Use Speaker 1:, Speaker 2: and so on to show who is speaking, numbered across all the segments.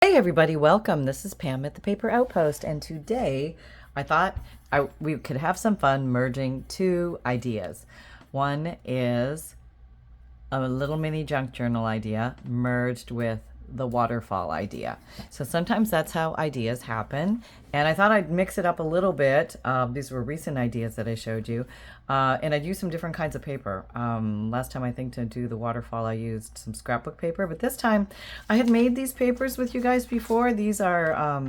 Speaker 1: Hey everybody, welcome. This is Pam at the Paper Outpost, and today I thought we could have some fun merging two ideas. One is a little mini junk journal idea merged with the waterfall idea. So sometimes that's how ideas happen, and I thought I'd mix it up a little bit. These were recent ideas that I showed you, and I'd use some different kinds of paper. Last time I think to do the waterfall I used some scrapbook paper, but this time I had made these papers with you guys before. These are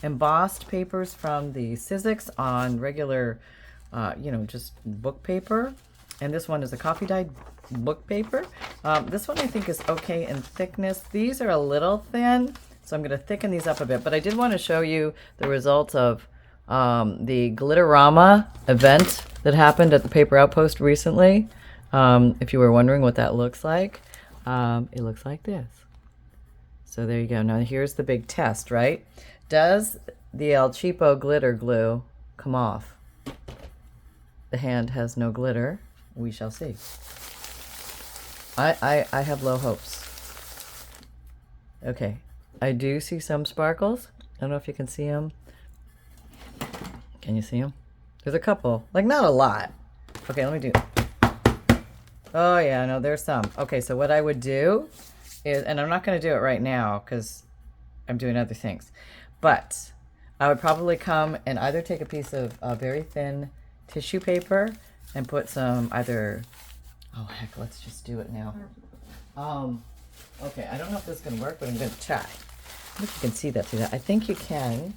Speaker 1: embossed papers from the Sizzix on regular, just book paper. And this one is a coffee dyed book paper. This one I think is okay in thickness. These are a little thin, so I'm going to thicken these up a bit. But I did want to show you the results of the Glitterama event that happened at the Paper Outpost recently. If you were wondering what that looks like, it looks like this. So there you go. Now here's the big test, right? Does the El Cheapo glitter glue come off? The hand has no glitter. We shall see. I have low hopes. Okay, I do see some sparkles. I don't know if you can see them. Can you see them? There's a couple, like not a lot. Okay, let me do. Oh yeah, no, there's some. Okay, so what I would do is, and I'm not going to do it right now because I'm doing other things, but I would probably come and either take a piece of very thin tissue paper and put some either, oh heck, let's just do it now. Okay, I don't know if this is going to work, but I'm going to try. I don't know if you can see that through that. I think you can.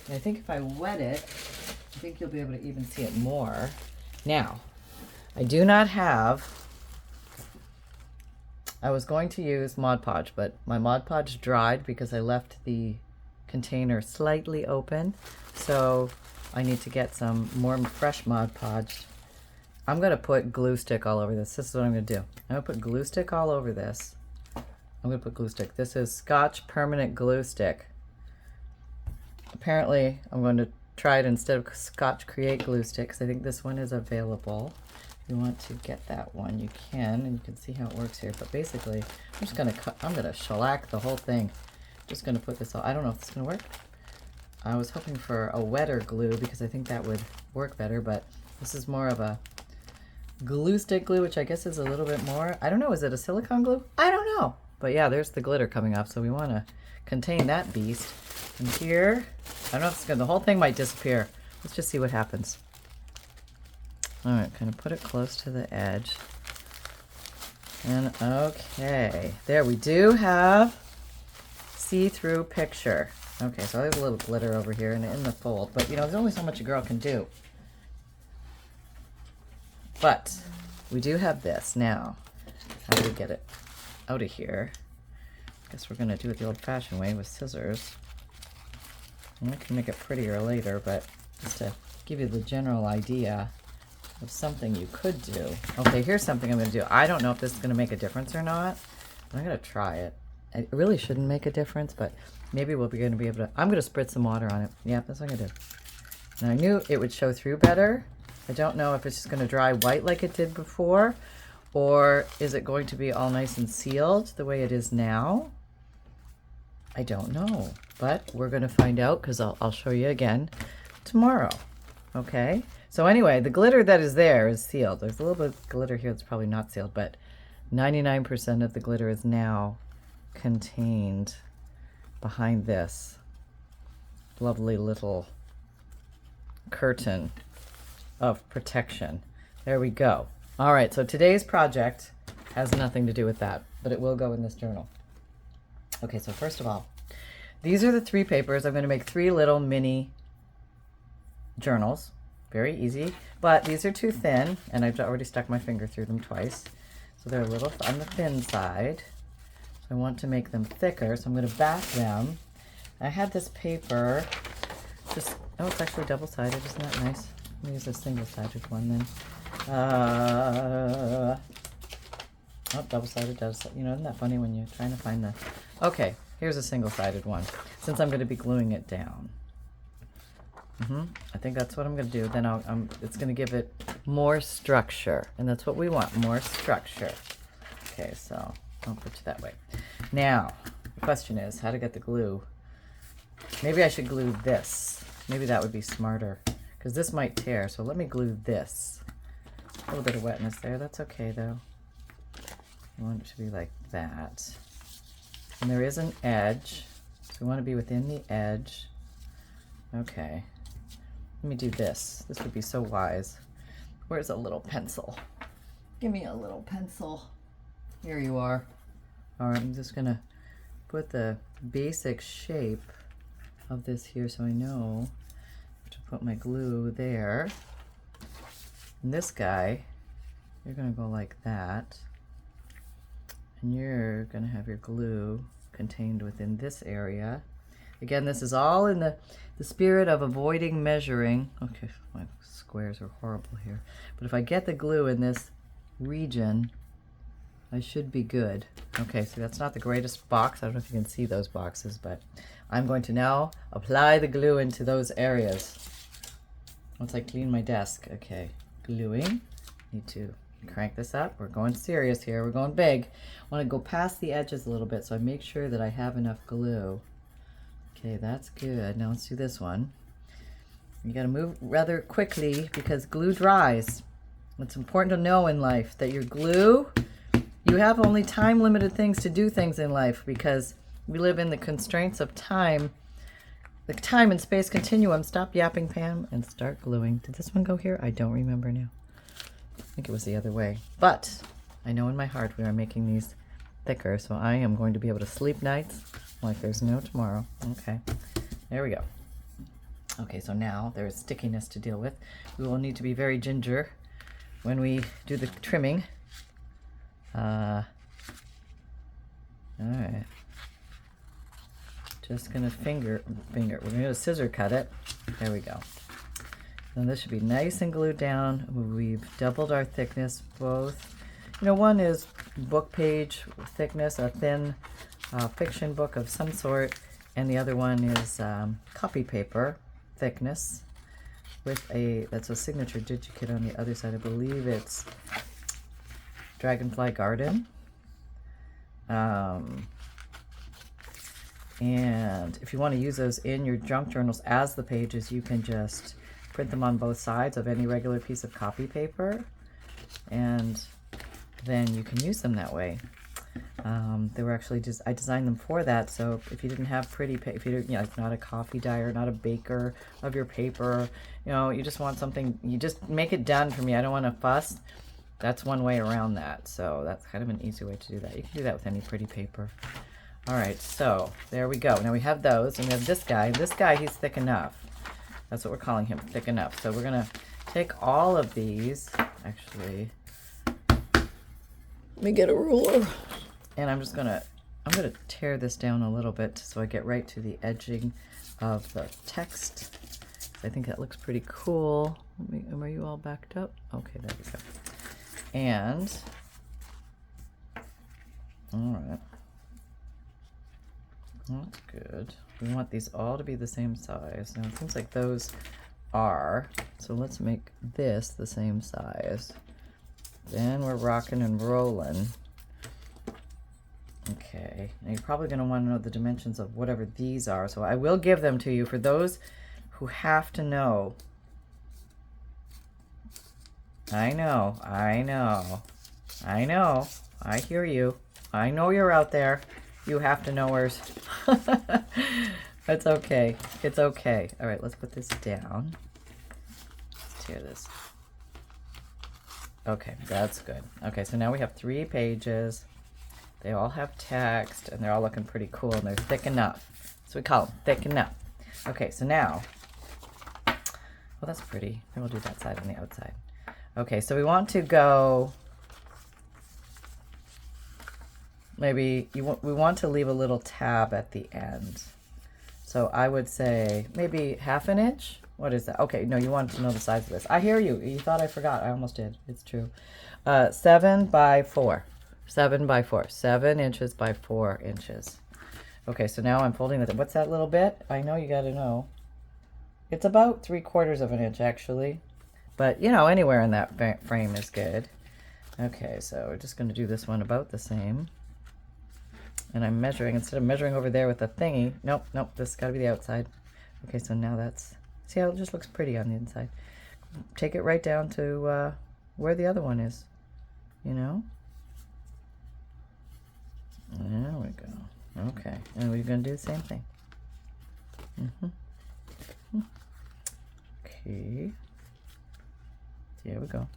Speaker 1: And I think if I wet it, I think you'll be able to even see it more. Now, I do not have, I was going to use Mod Podge, but my Mod Podge dried because I left the container slightly open. So I need to get some more fresh Mod Podge. I'm going to put glue stick all over this. This is what I'm going to do. I'm going to put glue stick all over this. I'm going to put glue stick. This is Scotch Permanent Glue Stick. Apparently, I'm going to try it instead of Scotch Create Glue Stick because I think this one is available. If you want to get that one, you can, and you can see how it works here. But basically, I'm just going to cut, I'm going to shellac the whole thing. Just going to put this all, I don't know if this is going to work. I was hoping for a wetter glue because I think that would work better, but this is more of a glue stick glue, which I guess is a little bit more, I don't know, is it a silicone glue? I don't know. But yeah, there's the glitter coming off, so we want to contain that beast. And here, I don't know if it's good, the whole thing might disappear. Let's just see what happens. All right, kind of put it close to the edge. And okay, there we do have see-through picture. Okay, so there's a little glitter over here and in the fold, but you know, there's only so much a girl can do. But we do have this now. How do we get it out of here? I guess we're going to do it the old-fashioned way with scissors. And I can make it prettier later, but just to give you the general idea of something you could do. Okay, here's something I'm going to do. I don't know if this is going to make a difference or not, but I'm going to try it. It really shouldn't make a difference, but maybe we'll be going to be able to. I'm going to spritz some water on it. Yeah, that's what I'm going to do. And I knew it would show through better. I don't know if it's just going to dry white like it did before, or is it going to be all nice and sealed the way it is now? I don't know, but we're going to find out because I'll show you again tomorrow. Okay, so anyway, the glitter that is there is sealed. There's a little bit of glitter here that's probably not sealed, but 99% of the glitter is now contained behind this lovely little curtain of protection. There we go. All right, so today's project has nothing to do with that, but it will go in this journal. Okay, so first of all, these are the three papers. I'm going to make 3 little mini journals. Very easy, but these are too thin, and I've already stuck my finger through them twice. So they're a little on the thin side. So I want to make them thicker, so I'm going to back them. I had this paper, just, oh, it's actually double-sided. Isn't that nice? Let me use a single-sided one then. Oh, double-sided does, you know, isn't that funny when you're trying to find the... Okay, here's a single-sided one, since I'm going to be gluing it down. I think that's what I'm going to do. Then it's going to give it more structure, and that's what we want, more structure. Okay, so I'll put it that way. Now, the question is how to get the glue Maybe I should glue this. Maybe that would be smarter because this might tear. So let me glue this. A little bit of wetness there. That's okay though. I want it to be like that. And there is an edge. So we want to be within the edge. Okay. Let me do this. This would be so wise. Where's a little pencil? Give me a little pencil. Here you are. All right, I'm just gonna put the basic shape of this here so I know to put my glue there. And this guy, you're gonna go like that. And you're gonna have your glue contained within this area. Again, this is all in the spirit of avoiding measuring. Okay, my squares are horrible here. But if I get the glue in this region, I should be good. Okay, so that's not the greatest box. I don't know if you can see those boxes, but I'm going to now apply the glue into those areas. Once I clean my desk. Okay, gluing. Need to crank this up. We're going serious here. We're going big. I want to go past the edges a little bit so I make sure that I have enough glue. Okay, that's good. Now let's do this one. You got to move rather quickly because glue dries. It's important to know in life that your glue, you have only time limited things to do things in life because we live in the constraints of time. The time and space continuum. Stop yapping, Pam, and start gluing. Did this one go here? I don't remember now. I think it was the other way. But I know in my heart we are making these thicker, so I am going to be able to sleep nights like there's no tomorrow. Okay, there we go. Okay, so now there is stickiness to deal with. We will need to be very ginger when we do the trimming. All right. Just gonna finger. We're gonna scissor cut it. There we go. Then this should be nice and glued down. We've doubled our thickness both. You know, one is book page thickness, a thin fiction book of some sort, and the other one is copy paper thickness with that's a signature Digikit on the other side. I believe it's Dragonfly Garden. And if you want to use those in your junk journals as the pages, you can just print them on both sides of any regular piece of copy paper, and then you can use them that way. They were actually just, I designed them for that. So if you didn't have pretty, if you're not a coffee dyer, not a baker of your paper, you just want something, you just make it done for me. I don't want to fuss. That's one way around that. So that's kind of an easy way to do that. You can do that with any pretty paper. All right, so there we go. Now we have those, and we have this guy. This guy, he's thick enough. That's what we're calling him, thick enough. So we're gonna take all of these, actually, let me get a ruler. And I'm gonna tear this down a little bit so I get right to the edging of the text. I think that looks pretty cool. Are you all backed up? Okay, there we go. And, all right. That's good. We want these all to be the same size. Now it seems like those are, so let's make this the same size. Then we're rocking and rolling. Okay, now you're probably going to want to know the dimensions of whatever these are, so I will give them to you for those who have to know. I know, I hear you. I know you're out there. You have to knowers. That's okay. It's okay. All right, let's put this down. Let's tear this. Okay, that's good. Okay, so now we have 3 pages. They all have text, and they're all looking pretty cool, and they're thick enough. So we call them thick enough. Okay, so now, well, that's pretty. Then we'll do that side on the outside. Okay, so we want to go, maybe we want to leave a little tab at the end. So I would say maybe 1/2 inch. What is that? Okay, no, you want to know the size of this. I hear you. You thought I forgot. I almost did. It's true. 7 by 4. 7 by 4. 7 inches by 4 inches. Okay, so now I'm folding it. What's that little bit? I know you got to know. It's about 3/4 of an inch, actually. But, anywhere in that frame is good. Okay, so we're just going to do this one about the same. And I'm measuring, instead of measuring over there with the thingy, nope, this has got to be the outside. Okay, so now that's, see how it just looks pretty on the inside. Take it right down to where the other one is, you know? There we go. Okay, and we're going to do the same thing. Okay. There we go.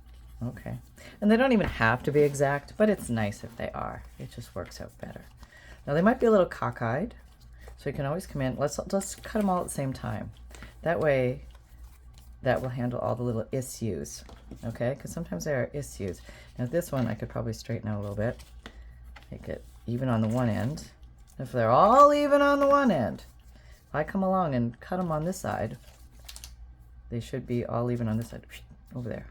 Speaker 1: Okay. And they don't even have to be exact, but it's nice if they are. It just works out better. Now they might be a little cockeyed, so you can always come in. Let's cut them all at the same time. That way, that will handle all the little issues. Okay? Because sometimes there are issues. Now this one I could probably straighten out a little bit. Make it even on the one end. If they're all even on the one end, if I come along and cut them on this side, they should be all even on this side. Over there.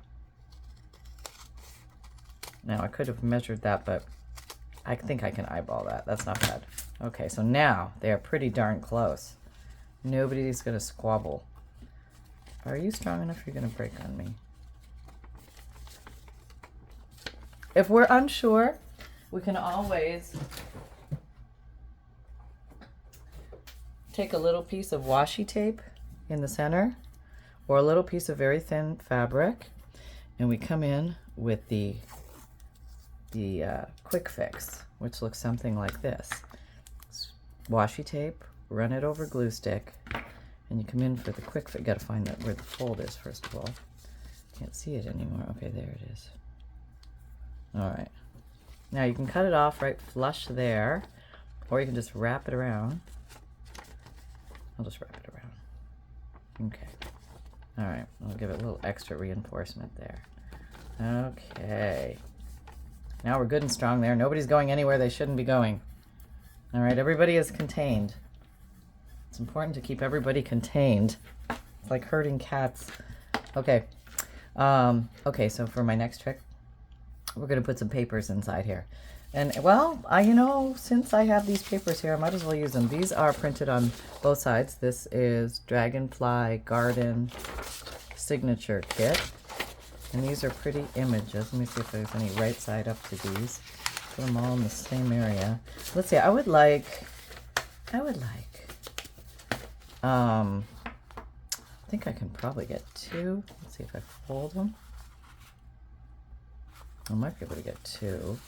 Speaker 1: Now I could have measured that, but I think I can eyeball that. That's not bad. Okay, so now they are pretty darn close. Nobody's gonna squabble. Are you strong enough? You're gonna break on me. If we're unsure, we can always take a little piece of washi tape in the center or a little piece of very thin fabric, and we come in with the quick fix, which looks something like this. Washi tape, run it over glue stick, and you come in for the quick fix. You gotta find that where the fold is first of all. Can't see it anymore. Okay, there it is. All right. Now you can cut it off right flush there, or you can just wrap it around. I'll just wrap it around. Okay. All right. I'll give it a little extra reinforcement there. Okay. Now we're good and strong there. Nobody's going anywhere they shouldn't be going. All right. Everybody is contained. It's important to keep everybody contained. It's like herding cats. Okay. Okay. So for my next trick, we're going to put some papers inside here. And, well, you know, since I have these papers here, I might as well use them. These are printed on both sides. This is Dragonfly Garden Signature Kit. And these are pretty images. Let me see if there's any right side up to these. Put them all in the same area. Let's see, I would like, I think I can probably get two. Let's see if I fold them. I might be able to get two.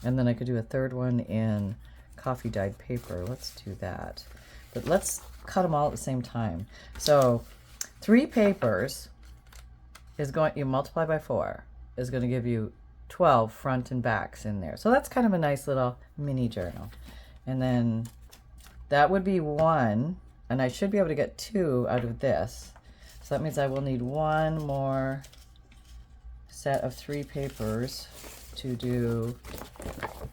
Speaker 1: And then I could do a third one in coffee dyed paper. Let's do that. But let's cut them all at the same time. So 3 papers is going, you multiply by 4, is going to give you 12 front and backs in there. So that's kind of a nice little mini journal. And then that would be 1, and I should be able to get 2 out of this. So that means I will need 1 more set of 3 papers to do,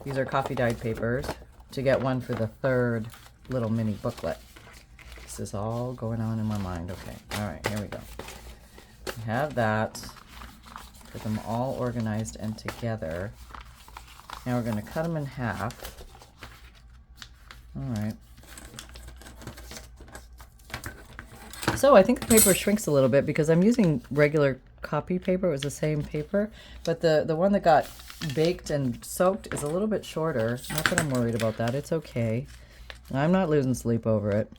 Speaker 1: these are coffee dyed papers, to get 1 for the 3rd little mini booklet. This is all going on in my mind. Okay, all right, here we go. We have that. Get them all organized and together. Now we're going to cut them in half. All right. So I think the paper shrinks a little bit because I'm using regular copy paper. It was the same paper, but the one that got baked and soaked is a little bit shorter. Not that I'm worried about that. It's okay. I'm not losing sleep over it.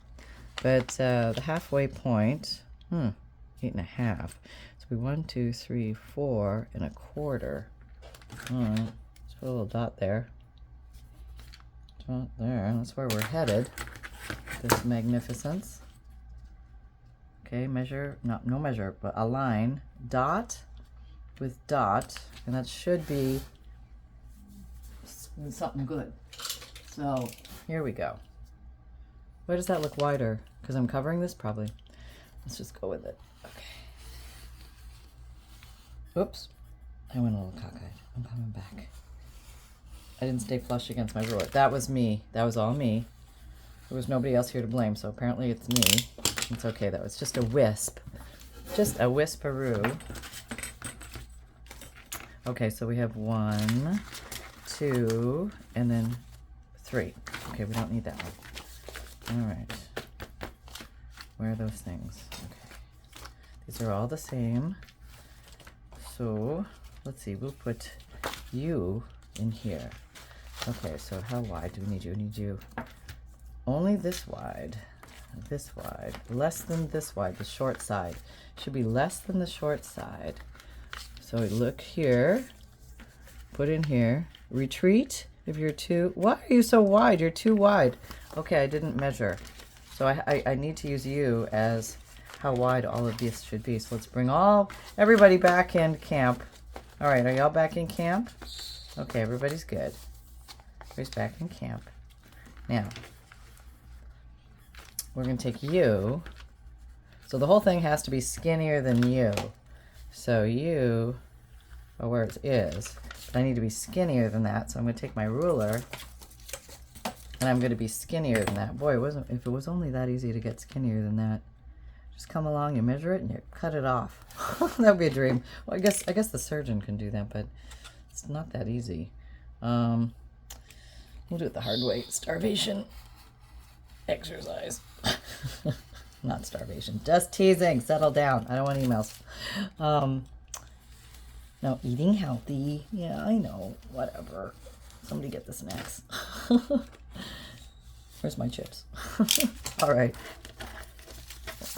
Speaker 1: But the halfway point, 8.5. So we 1, 2, 3, 4 1/4. All right. Let's put a little dot there. Dot there. That's where we're headed. This magnificence. Okay, measure, no measure, but align dot with dot, and that should be something good. So here we go. Why does that look wider? Because I'm covering this? Probably. Let's just go with it. Okay. Oops. I went a little cockeyed. I'm coming back. I didn't stay flush against my ruler. That was me. That was all me. There was nobody else here to blame, so apparently it's me. It's okay though. It's just a wisp. Just a whisperoo. Okay, so we have 1, 2, and then 3. Okay, we don't need that one. All right. Where are those things? Okay. These are all the same. So let's see. We'll put you in here. Okay, so how wide do we need you? We need you only this wide, less than this wide, the short side. Should be less than the short side. So look here, put in here, retreat if you're too, why are you so wide? You're too wide. Okay, I didn't measure. So I need to use you as how wide all of this should be. So let's bring everybody back in camp. All right, are y'all back in camp? Okay, everybody's good. Everybody's back in camp. Now, we're going to take you. So the whole thing has to be skinnier than you. So you, where it is. But I need to be skinnier than that. So I'm going to take my ruler, and I'm going to be skinnier than that. Boy, if it was only that easy to get skinnier than that. Just come along, you measure it, and you cut it off. That would be a dream. Well, I guess the surgeon can do that, but it's not that easy. We'll do it the hard way. Starvation. Exercise. Not starvation. Just teasing. Settle down. I don't want emails. No, eating healthy. Yeah, I know. Whatever. Somebody get the snacks. Where's my chips? All right.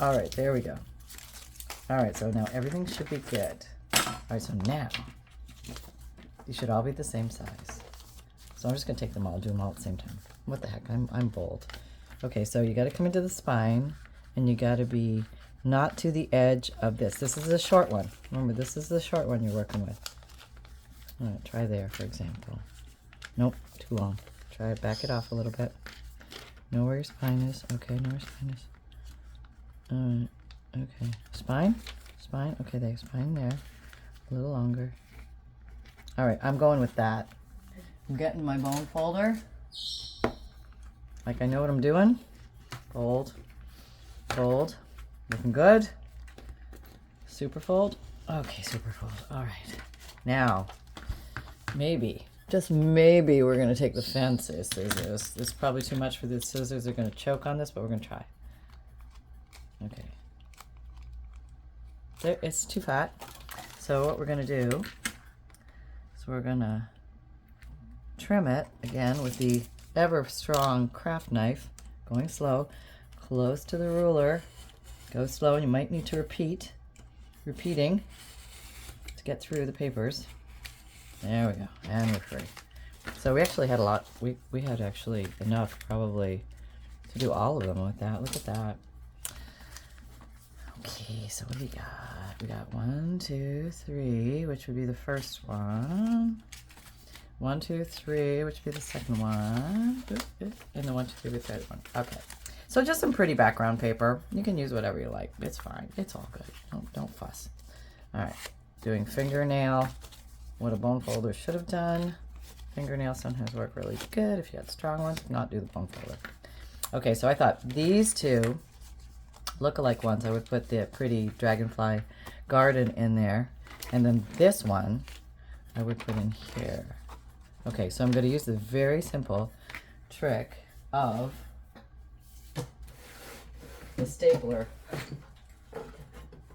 Speaker 1: All right, there we go. All right, so now everything should be good. All right, so now you should all be the same size. So I'm just gonna take them all, do them all at the same time. What the heck, I'm bold. Okay, so you gotta come into the spine, and you gotta be not to the edge of this. This is the short one. Remember, this is the short one you're working with. All right, try there, for example. Nope, too long. Try it, back it off a little bit. Know where your spine is. Okay, know where your spine is. Okay, spine, okay, there's spine there, a little longer. All right, I'm going with that. I'm getting my bone folder, like I know what I'm doing. Fold, looking good. Super fold, okay, super fold. All right, now, maybe, just maybe we're gonna take the fancy scissors. This is probably too much for the scissors. They're gonna choke on this, but we're gonna try. Okay, there, it's too fat. So what we're gonna do is we're gonna trim it again with the ever strong craft knife, going slow, close to the ruler. Go slow, and you might need to repeating to get through the papers. There we go, and we're free. So we actually had a lot. We had actually enough probably to do all of them with that. Look at that. Okay, so what do we got? We got 1, 2, 3, which would be the first one. 1, 2, 3, which would be the second one. And the 1, 2, 3 would be the third one. Okay. So just some pretty background paper. You can use whatever you like. It's fine. It's all good. Don't fuss. All right. Doing fingernail. What a bone folder should have done. Fingernail sometimes work really good if you had strong ones. If not, do the bone folder. Okay, so I thought these two look-alike ones, I would put the pretty dragonfly garden in there, and then this one I would put in here. Okay, so I'm going to use the very simple trick of the stapler.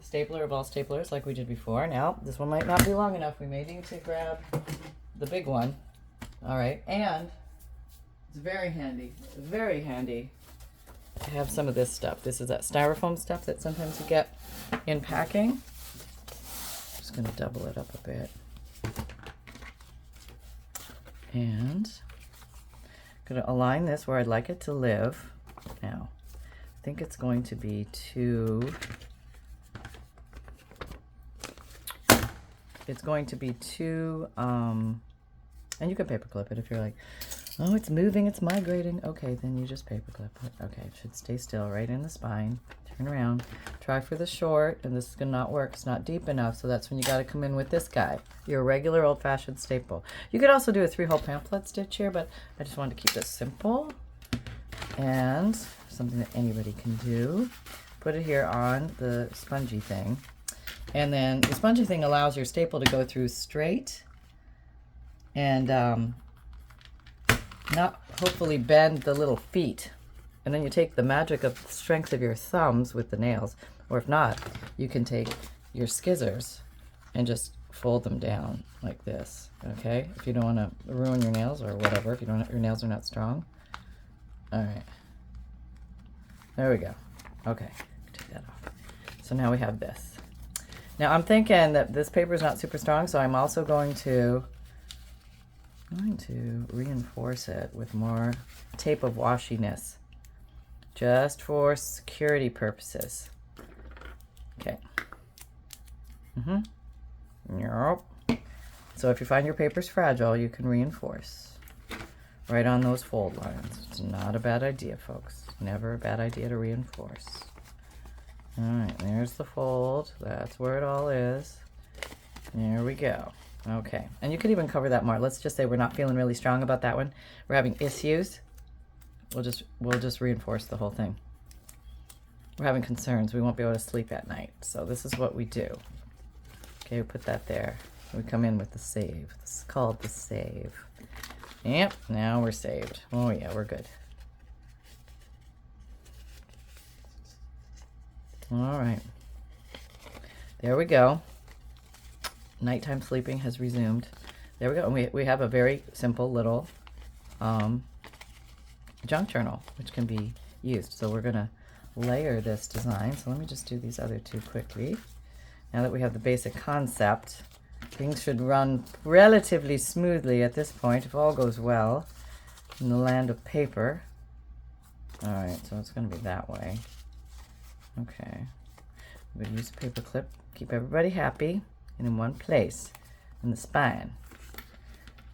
Speaker 1: Stapler of all staplers, like we did before. Now, this one might not be long enough. We may need to grab the big one. All right, and it's very handy I have some of this stuff. This is that styrofoam stuff that sometimes you get in packing. Just gonna double it up a bit. And I'm gonna align this where I'd like it to live. Now, I think it's going to be too, and you can paperclip it if you're like, oh, it's moving, it's migrating. Okay, then you just paperclip it. Okay, it should stay still right in the spine. Turn around. Try for the short, and this is gonna not work. It's not deep enough, so that's when you gotta come in with this guy, your regular old-fashioned staple. You could also do a 3-hole pamphlet stitch here, but I just wanted to keep this simple and something that anybody can do. Put it here on the spongy thing, and then the spongy thing allows your staple to go through straight and not hopefully bend the little feet. And then you take the magic of the strength of your thumbs with the nails, or if not, you can take your scissors and just fold them down like this, okay? If you don't want to ruin your nails or whatever, if you don't, your nails are not strong. All right. There we go. Okay, take that off. So now we have this. Now I'm thinking that this paper is not super strong, so I'm also going to reinforce it with more tape of washiness, just for security purposes. Okay. Yep. So if you find your paper's fragile, you can reinforce right on those fold lines. It's not a bad idea, folks. Never a bad idea to reinforce. All right, there's the fold. That's where it all is. There we go. Okay, and you could even cover that more. Let's just say we're not feeling really strong about that one. We're having issues. We'll just reinforce the whole thing. We're having concerns. We won't be able to sleep at night. So this is what we do. Okay, we put that there. We come in with the save. This is called the save. Yep, now we're saved. Oh yeah, we're good. All right. There we go. Nighttime sleeping has resumed. There we go. And we have a very simple little junk journal, which can be used. So we're going to layer this design. So let me just do these other two quickly. Now that we have the basic concept, things should run relatively smoothly at this point, if all goes well, in the land of paper. All right, so it's going to be that way. Okay. I'm going to use a paper clip, keep everybody happy, and in one place, in the spine.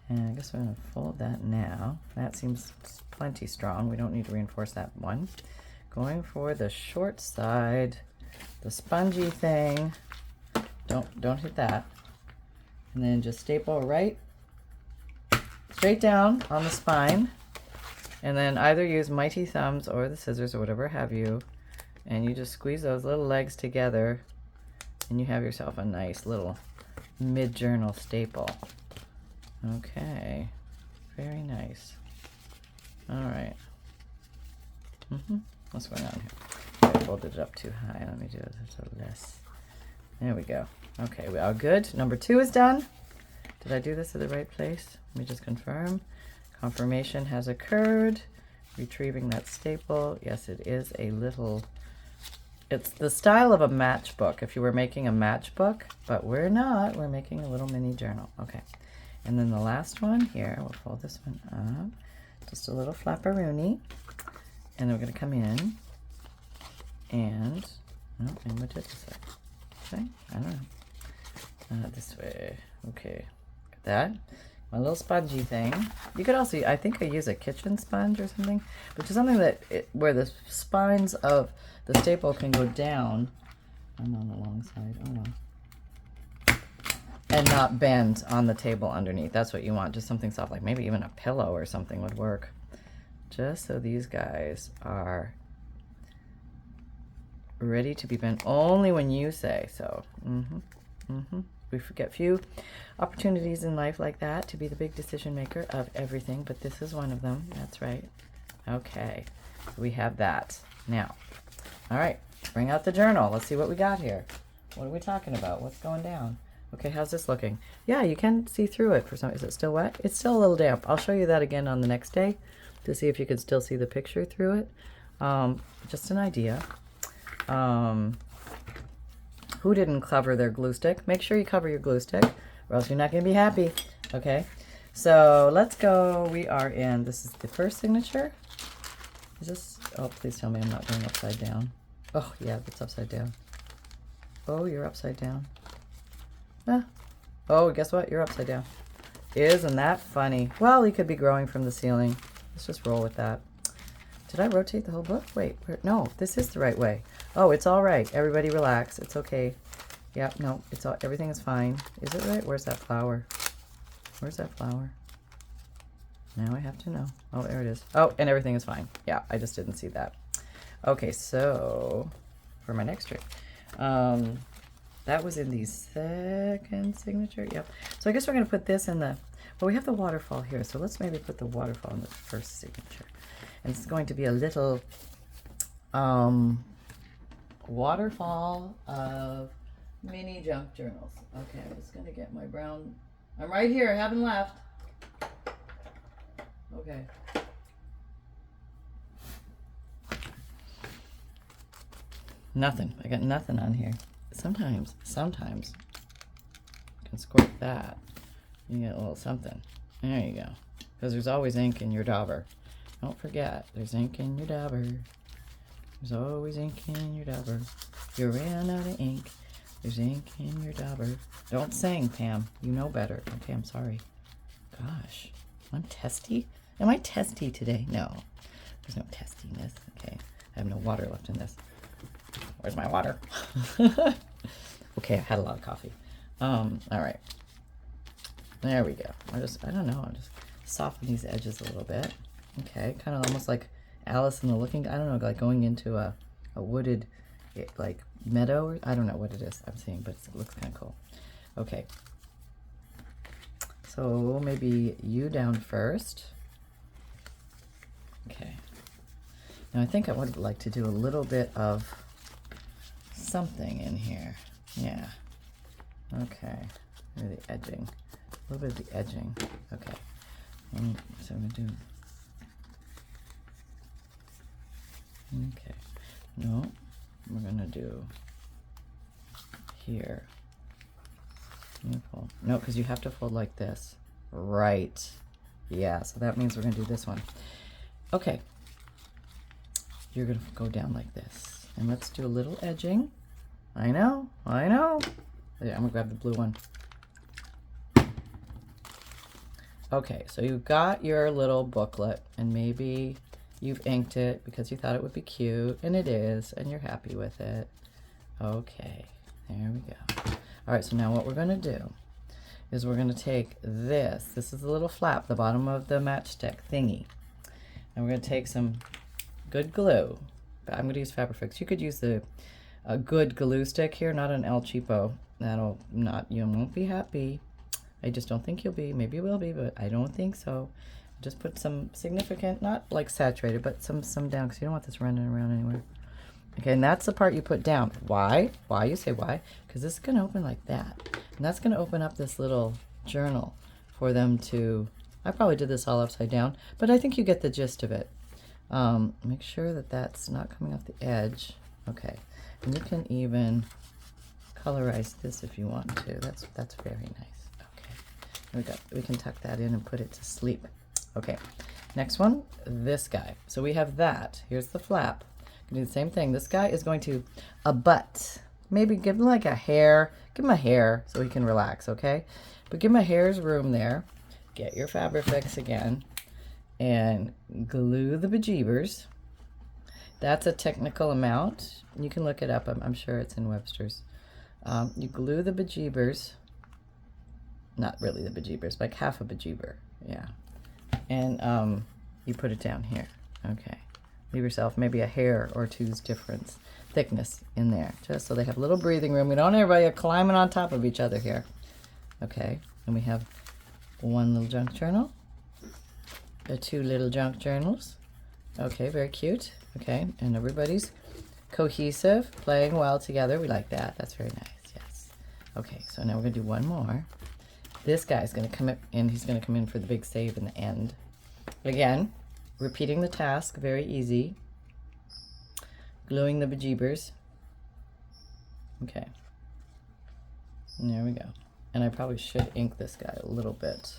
Speaker 1: And I guess we're going to fold that now. That seems plenty strong. We don't need to reinforce that one. Going for the short side, the spongy thing. Don't hit that. And then just staple right straight down on the spine. And then either use mighty thumbs or the scissors or whatever have you. And you just squeeze those little legs together. And you have yourself a nice little mid-journal staple. Okay. Very nice. All right. What's going on here? I folded it up too high. Let me do it a little less. There we go. Okay, we are good. Number 2 is done. Did I do this at the right place? Let me just confirm. Confirmation has occurred. Retrieving that staple. Yes, it is a little... It's the style of a matchbook, if you were making a matchbook, but we're not. We're making a little mini journal. Okay. And then the last one here, we'll fold this one up. Just a little flapperoonie. And then we're going to come in and... Oh, and what did this way? This way? I don't know. This way. Okay. Got that. My little spongy thing. You could also, I think I use a kitchen sponge or something, but just something that where the spines of the staple can go down. I'm on the long side. Oh no. And not bend on the table underneath. That's what you want. Just something soft, like maybe even a pillow or something would work. Just so these guys are ready to be bent only when you say so. We forget few opportunities in life like that to be the big decision maker of everything, but this is one of them. That's right. Okay, so we have that. Now, all right, bring out the journal. Let's see what we got here. What are we talking about? What's going down? Okay, how's this looking? Yeah, you can see through it for some. Is it still wet? It's still a little damp. I'll show you that again on the next day to see if you can still see the picture through it. Just an idea. Who didn't cover their glue stick? Make sure you cover your glue stick or else you're not going to be happy. Okay, so let's go. We are in, this is the first signature. Is this, oh, please tell me I'm not going upside down. Oh, yeah, it's upside down. Oh, you're upside down. Ah. Oh, guess what? You're upside down. Isn't that funny? Well, he could be growing from the ceiling. Let's just roll with that. Did I rotate the whole book? Wait, no, this is the right way. Oh, it's all right. Everybody relax. It's okay. Yeah, no, it's all, everything is fine. Is it right? Where's that flower? Where's that flower? Now I have to know. Oh, there it is. Oh, and everything is fine. Yeah, I just didn't see that. Okay, so for my next trick, that was in the second signature. Yep. So I guess we're going to put this in the, well, we have the waterfall here. So let's maybe put the waterfall in the first signature. And it's going to be a little waterfall of mini junk journals. Okay, I'm just gonna get my brown. I'm right here, I haven't left. Okay. Nothing. I got nothing on here. Sometimes you can squirt that. You get a little something. There you go. Because there's always ink in your dauber. Don't forget, there's ink in your dauber. There's always ink in your dauber. If you ran out of ink, there's ink in your dauber. Don't sing, Pam. You know better. Okay, I'm sorry. Gosh, I'm testy. Am I testy today? No, there's no testiness. Okay, I have no water left in this. Where's my water? Okay, I had a lot of coffee. All right. There we go. I don't know. I'll just soften these edges a little bit. Okay, kind of almost like Alice in the Looking, I don't know, like going into a wooded, like meadow, or I don't know what it is I'm seeing, but it looks kind of cool. Okay. So maybe you down first. Okay. Now I think I would like to do a little bit of something in here. Yeah. Okay. Maybe the edging. A little bit of the edging. Okay. So I'm going to do... Okay. No. We're going to do here. No, because you have to fold like this. Right. Yeah, so that means we're going to do this one. Okay. You're going to go down like this. And let's do a little edging. I know. Yeah, I'm going to grab the blue one. Okay, so you've got your little booklet, and maybe you've inked it because you thought it would be cute, and it is, and you're happy with it. Okay, there we go. All right, so now what we're going to do is we're going to take this. This is the little flap, the bottom of the matchstick thingy. And we're going to take some good glue. I'm going to use Fabrifix. You could use a good glue stick here, not an El Cheapo. That'll not, you won't be happy. I just don't think you'll be. Maybe you will be, but I don't think so. Just put some significant, not like saturated, but some down, because you don't want this running around anywhere. Okay, and that's the part you put down. Why? Why? You say why? Because this is going to open like that. And that's going to open up this little journal for them to... I probably did this all upside down, but I think you get the gist of it. Make sure that that's not coming off the edge. Okay, and you can even colorize this if you want to. That's very nice. Okay, we can tuck that in and put it to sleep. Okay, next one, this guy. So we have that. Here's the flap. Do the same thing. This guy is going to abut. Maybe give him like a hair. Give him a hair so he can relax, okay? But give him a hair's room there. Get your Fabrifix again and glue the bejeebers. That's a technical amount. You can look it up. I'm sure it's in Webster's. You glue the bejeebers. Not really the bejeebers, like half a bejeeber. Yeah. And you put it down here. Okay. Leave yourself maybe a hair or two's difference, thickness in there, just so they have a little breathing room. We don't want everybody climbing on top of each other here. Okay, and we have one little junk journal, the two little junk journals. Okay, very cute. Okay, and everybody's cohesive, playing well together. We like that. That's very nice, yes. Okay, so now we're going to do one more. This guy's going to come in. He's going to come in for the big save in the end. Again, repeating the task, very easy. Gluing the bejeebers. Okay. And there we go. And I probably should ink this guy a little bit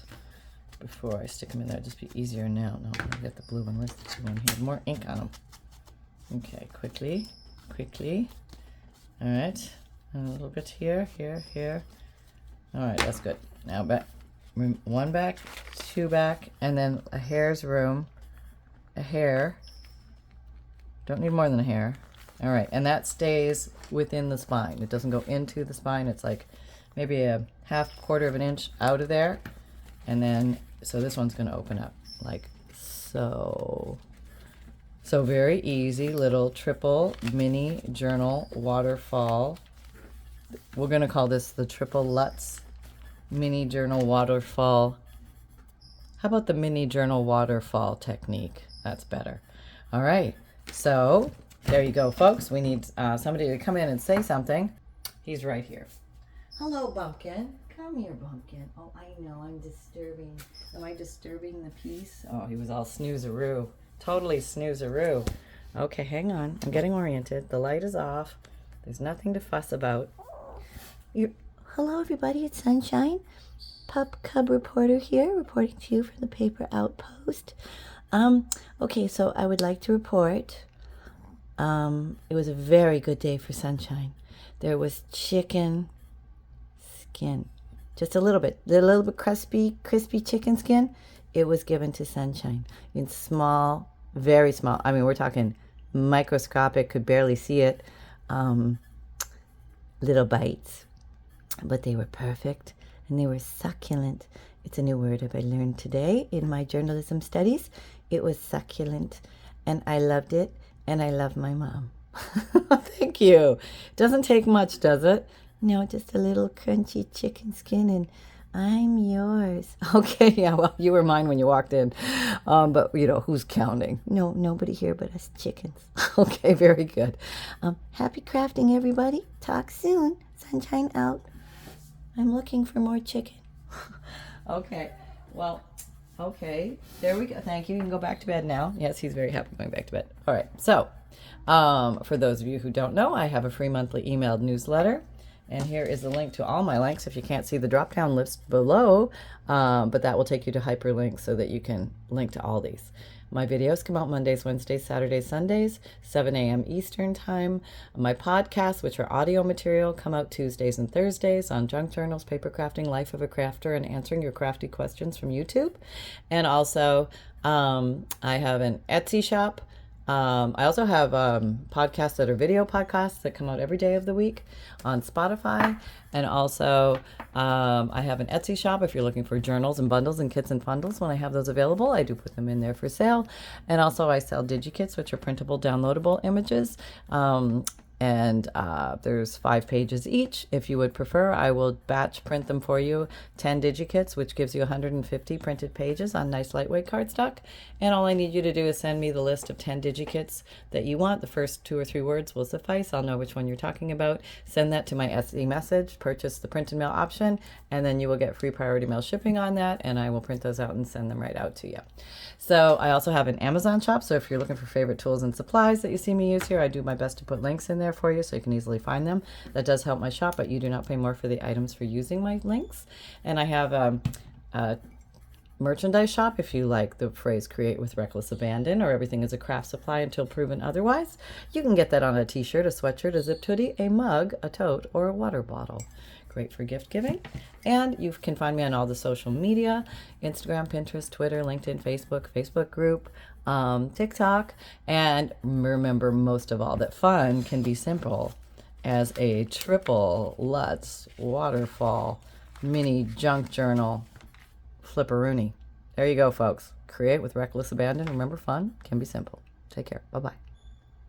Speaker 1: before I stick him in there. It'd just be easier now. No, I get the blue one. Where's the blue one here? More ink on him. Okay, quickly. All right. And a little bit here. All right, that's good. Now back. One back, two back, and then a hair's room. A hair. Don't need more than a hair. All right, and that stays within the spine. It doesn't go into the spine. It's like maybe a quarter of an inch out of there. And then, so this one's going to open up like so. So very easy little triple mini journal waterfall. We're going to call this the Triple Lutz mini journal waterfall. How about the mini journal waterfall technique? That's better. All right, so there you go, folks. We need somebody to come in and say something. He's right here. Hello, Bumpkin. Come here, Bumpkin. Oh, I know, I'm disturbing. Am I disturbing the peace? Oh, he was all snoozeroo. Totally snoozeroo. Okay, hang on. I'm getting oriented. The light is off. There's nothing to fuss about. Hello, everybody. It's Sunshine. Pup Cub Reporter here, reporting to you from the paper Outpost. Okay, so I would like to report. It was a very good day for Sunshine. There was chicken skin. Just a little bit crispy chicken skin. It was given to Sunshine in small, very small. I mean, we're talking microscopic, could barely see it. Little bites. But they were perfect and they were succulent. It's a new word I learned today in my journalism studies. It was succulent and I loved it and I love my mom. Thank you. Doesn't take much, does it? No, just a little crunchy chicken skin and I'm yours. Okay, yeah, well, you were mine when you walked in. But, you know, who's counting? No, nobody here but us chickens. Okay, very good. Happy crafting, everybody. Talk soon. Sunshine out. I'm looking for more chicken. Okay, well, okay. There we go. Thank you. You can go back to bed now. Yes, he's very happy going back to bed. All right, so for those of you who don't know, I have a free monthly emailed newsletter. And here is the link to all my links if you can't see the drop-down list below. But that will take you to hyperlinks so that you can link to all these. My videos come out Mondays, Wednesdays, Saturdays, Sundays, 7 a.m. Eastern Time. My podcasts, which are audio material, come out Tuesdays and Thursdays on junk journals, paper crafting, life of a crafter, and answering your crafty questions from YouTube. And also, I have an Etsy shop. I also have podcasts that are video podcasts that come out every day of the week on Spotify. And also, I have an Etsy shop if you're looking for journals and bundles and kits and fundles. When I have those available, I do put them in there for sale. And also, I sell Digikits, which are printable, downloadable images. And there's 5 pages each. If you would prefer, I will batch print them for you. 10 Digikits, which gives you 150 printed pages on nice lightweight cardstock. And all I need you to do is send me the list of 10 Digikits that you want. The first 2 or 3 words will suffice. I'll know which one you're talking about. Send that to my SE message, purchase the print and mail option, and then you will get free priority mail shipping on that, and I will print those out and send them right out to you. So I also have an Amazon shop, so if you're looking for favorite tools and supplies that you see me use here, I do my best to put links in there for you so you can easily find them. That does help my shop, but you do not pay more for the items for using my links. And I have a merchandise shop if you like the phrase create with reckless abandon, or everything is a craft supply until proven otherwise. You can get that on a t-shirt, a sweatshirt, a zipped hoodie, a mug, a tote, or a water bottle. Great for gift giving. And you can find me on all the social media: Instagram, Pinterest, Twitter, LinkedIn, Facebook group, TikTok. And remember, most of all, that fun can be simple as a triple Lutz waterfall mini junk journal flipperoonie. There you go, folks. Create with reckless abandon. Remember, fun can be simple. Take care. Bye-bye.